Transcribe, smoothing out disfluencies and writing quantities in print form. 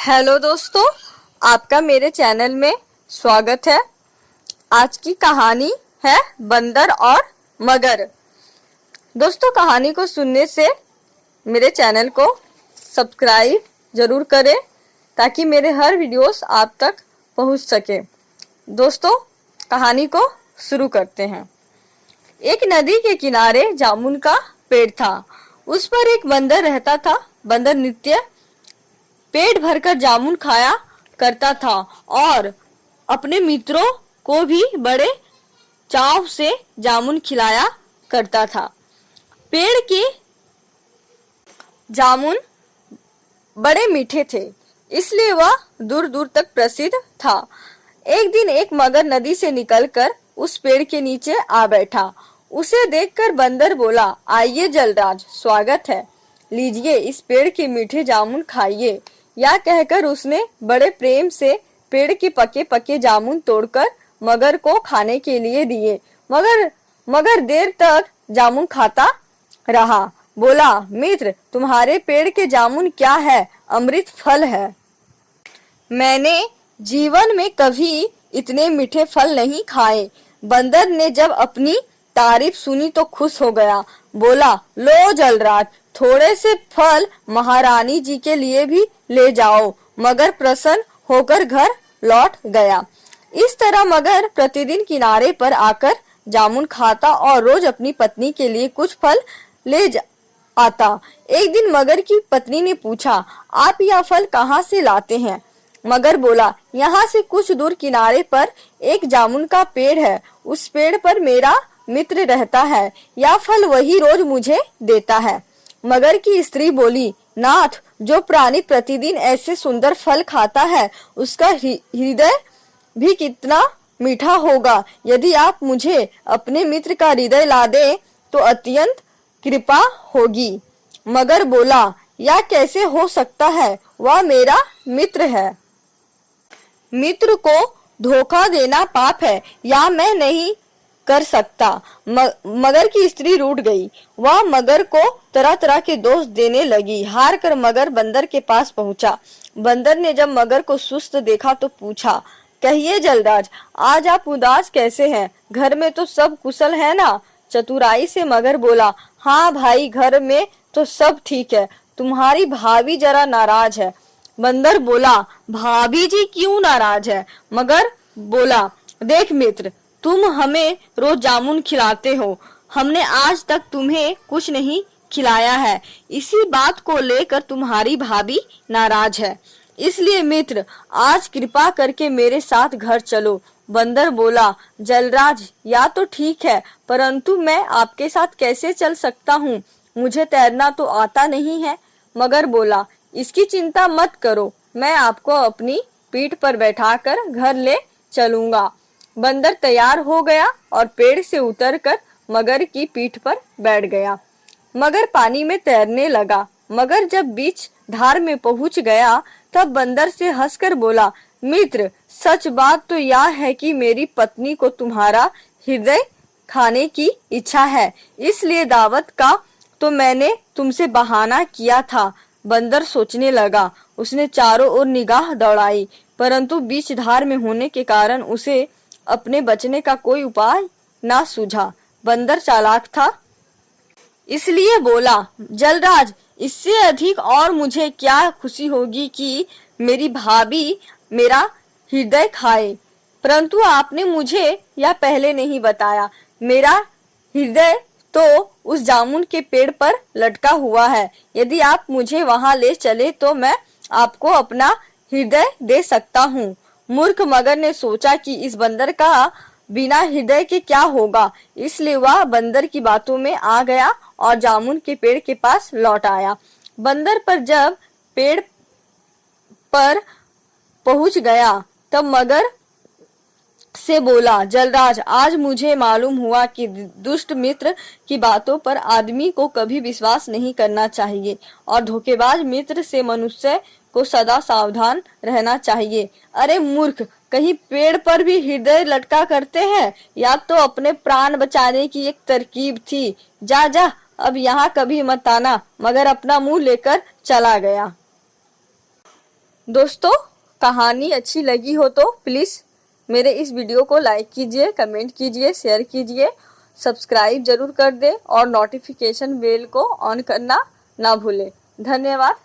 Hello दोस्तों, आपका मेरे चैनल में स्वागत है। आज की कहानी है बंदर और मगर। दोस्तों, कहानी को सुनने से मेरे चैनल को सब्सक्राइब जरूर करें ताकि मेरे हर वीडियोस आप तक पहुंच सके। दोस्तों, कहानी को शुरू करते हैं। एक नदी के किनारे जामुन का पेड़ था। उस पर एक बंदर रहता था। बंदर नित्य पेट भरकर जामुन खाया करता था और अपने मित्रों को भी बड़े चाव से जामुन खिलाया करता था। पेड़ के जामुन बड़े मीठे थे, इसलिए वह दूर दूर तक प्रसिद्ध था। एक दिन एक मगर नदी से निकलकर उस पेड़ के नीचे आ बैठा। उसे देखकर बंदर बोला, आइए जलराज, स्वागत है, लीजिए इस पेड़ के मीठे जामुन खाइए। यह कहकर उसने बड़े प्रेम से पेड़ के पके पके जामुन तोड़कर मगर को खाने के लिए दिए। मगर देर तक जामुन खाता रहा। बोला, मित्र, तुम्हारे पेड़ के जामुन क्या है? अमृत फल है। मैंने जीवन में कभी इतने मीठे फल नहीं खाए। बंदर ने जब अपनी तारीफ सुनी तो खुश हो गया। बोला, लो जलराज, थोड़े से फल महारानी जी के लिए भी ले जाओ। मगर प्रसन्न होकर घर लौट गया। इस तरह मगर प्रतिदिन किनारे पर आकर जामुन खाता और रोज अपनी पत्नी के लिए कुछ फल ले आता। एक दिन मगर की पत्नी ने पूछा, आप यह फल कहाँ से लाते हैं? मगर बोला, यहाँ से कुछ दूर किनारे पर एक जामुन का पेड़ है। उस पेड़ पर मेरा मित्र रहता है। यह फल वही रोज मुझे देता है। मगर की स्त्री बोली, नाथ, जो प्राणी प्रतिदिन ऐसे सुंदर फल खाता है उसका हृदय भी कितना मीठा होगा। यदि आप मुझे अपने मित्र का हृदय ला दे तो अत्यंत कृपा होगी। मगर बोला, यह कैसे हो सकता है? वह मेरा मित्र है। मित्र को धोखा देना पाप है, या मैं नहीं कर सकता। मगर की स्त्री रूठ गई। वह मगर को तरह तरह के दोष देने लगी। हार कर मगर बंदर के पास पहुंचा। बंदर ने जब मगर को सुस्त देखा तो पूछा, कहिए जलराज, आज आप उदास कैसे हैं? घर में तो सब कुशल है ना? चतुराई से मगर बोला, हाँ भाई, घर में तो सब ठीक है। तुम्हारी भाभी जरा नाराज है। बंदर बोला, भाभी जी क्यों नाराज है? मगर बोला, देख मित्र, तुम हमें रोज जामुन खिलाते हो, हमने आज तक तुम्हें कुछ नहीं खिलाया है। इसी बात को लेकर तुम्हारी भाभी नाराज है। इसलिए मित्र, आज कृपा करके मेरे साथ घर चलो। बंदर बोला, जलराज, या तो ठीक है, परंतु मैं आपके साथ कैसे चल सकता हूँ? मुझे तैरना तो आता नहीं है। मगर बोला, इसकी चिंता मत करो, मैं आपको अपनी पीठ पर बैठाकर घर ले चलूंगा। बंदर तैयार हो गया और पेड़ से उतरकर मगर की पीठ पर बैठ गया। मगर पानी में तैरने लगा। मगर जब बीच धार में पहुंच गया तब बंदर से हंसकर बोला, मित्र, सच बात तो यह है कि मेरी पत्नी को तुम्हारा हृदय खाने की इच्छा है, इसलिए दावत का तो मैंने तुमसे बहाना किया था। बंदर सोचने लगा। उसने चारों ओर निगाह दौड़ाई, परंतु बीच धार में होने के कारण उसे अपने बचने का कोई उपाय ना सूझा। बंदर चालाक था, इसलिए बोला, जलराज, इससे अधिक और मुझे क्या खुशी होगी कि मेरी भाभी मेरा हृदय खाए, परंतु आपने मुझे यह पहले नहीं बताया। मेरा हृदय तो उस जामुन के पेड़ पर लटका हुआ है। यदि आप मुझे वहां ले चले तो मैं आपको अपना हृदय दे सकता हूँ। मूर्ख मगर ने सोचा कि इस बंदर का बिना हृदय के क्या होगा, इसलिए वह बंदर की बातों में आ गया और जामुन के पेड़ के पास लौट आया। बंदर पर जब पेड़ पर पहुंच गया तब मगर से बोला, जलराज, आज मुझे मालूम हुआ कि दुष्ट मित्र की बातों पर आदमी को कभी विश्वास नहीं करना चाहिए और धोखेबाज मित्र से मनुष्य को सदा सावधान रहना चाहिए। अरे मूर्ख, कहीं पेड़ पर भी हृदय लटका करते हैं? या तो अपने प्राण बचाने की एक तरकीब थी। जा जा, अब यहाँ कभी मत आना। मगर अपना मुंह लेकर चला गया। दोस्तों, कहानी अच्छी लगी हो तो प्लीज मेरे इस वीडियो को लाइक कीजिए, कमेंट कीजिए, शेयर कीजिए, सब्सक्राइब जरूर कर दे और नोटिफिकेशन बेल को ऑन करना ना भूलें। धन्यवाद।